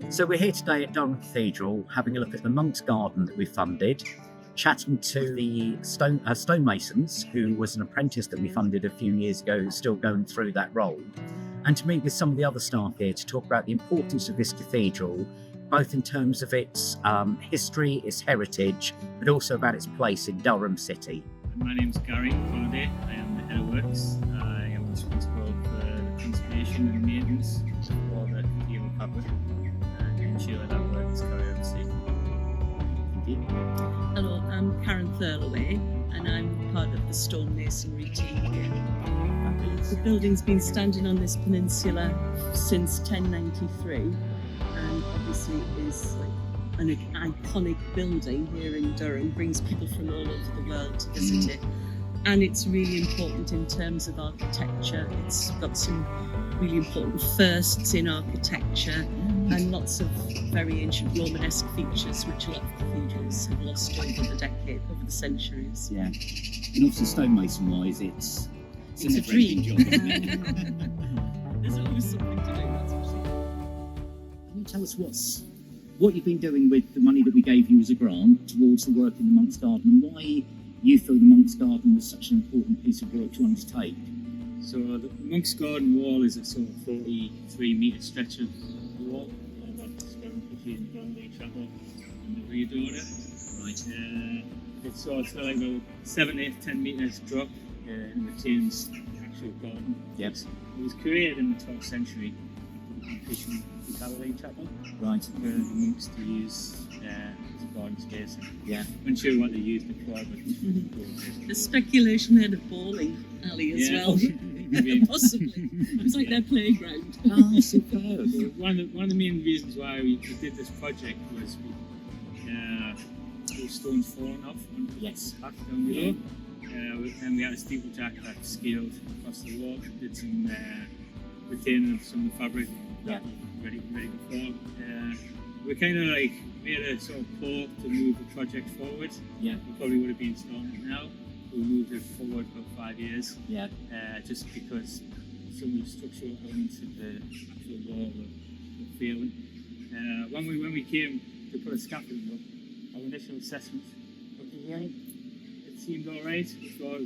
So we're here today at Durham Cathedral having a look at the Monk's Garden that we funded, chatting to the stonemasons, who was an apprentice that we funded a few years ago, who's still going through that role, and to meet with some of the other staff here to talk about the importance of this cathedral, both in terms of its history, its heritage, but also about its place in Durham City. My name's Gary Holiday. I am the head of works. I am responsible for the conservation and maintenance for the cathedral fabric and ensure that work is carried out safely. Thank you. Hello, I'm Karen Thurlaway and I'm part of the stonemasonry team here. The building's been standing on this peninsula since 1093 and obviously is an iconic building here in Durham, brings people from all over the world to visit it. And it's really important in terms of architecture. It's got some really important firsts in architecture and lots of very ancient Romanesque features which a lot of cathedrals have lost over the centuries. Yeah. And obviously stonemason-wise, it's a dream. job, isn't it? There's always something to do, that's for sure. Can you tell us what you've been doing with the money that we gave you as a grant towards the work in the Monk's Garden, and why you feel the Monk's Garden was such an important piece of work to undertake? So the Monk's Garden wall is a sort of 43 metre stretch of wall that's between Thurlaway Chapel and the Readorer. Right. It's like a 7, 8, 10 metres drop in the Thames actual garden. Yep. It was created in the 12th century in the Thurlaway Chapel. Right. For the monks to use as a garden space. Yeah. I'm unsure what they used it for, but There's speculation they had a bowling alley as well. Possibly. It was like their playground. Oh, superb. One of the main reasons why we did this project was there were stones falling off on the path down below. And we had a steeplejack that scaled across the wall, did some retaining of some of the fabric that was ready to fall. We kind of like made a sort of call to move the project forward. Yeah. We probably would have been starting it now. We moved it forward about 5 years. Yeah. Just because some of the structural elements of the actual wall were failing. When we came to put a scaffolding up, our initial assessment of the wall, it seemed all right. We thought,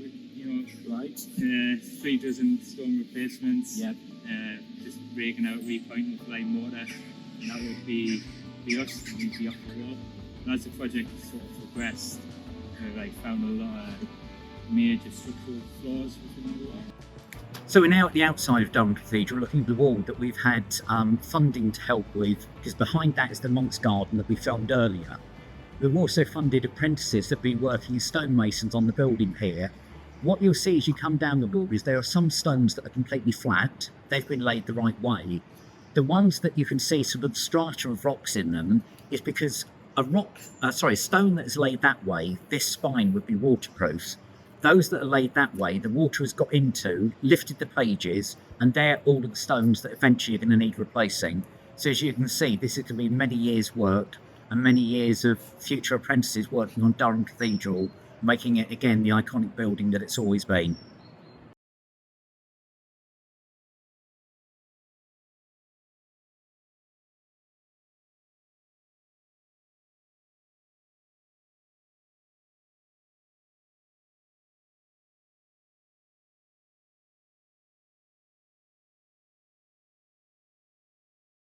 Right. 3 dozen stone replacements. Yeah. Just breaking out, repointing with flying mortar, and that would be us, and we'd be off the wall. And as the project sort of progressed, we found a lot of major structural flaws within the wall. So we're now at the outside of Durham Cathedral, looking at the wall that we've had funding to help with, because behind that is the Monk's Garden that we filmed earlier. We've also funded apprentices that have been working as stonemasons on the building here. What you'll see as you come down the wall is there are some stones that are completely flat. They've been laid the right way. The ones that you can see sort of strata of rocks in them is because a stone that is laid that way, this spine would be waterproof. Those that are laid that way, the water has got into, lifted the pages, and they're all of the stones that eventually are going to need replacing. So as you can see, this is going to be many years' work and many years of future apprentices working on Durham Cathedral, making it again the iconic building that it's always been.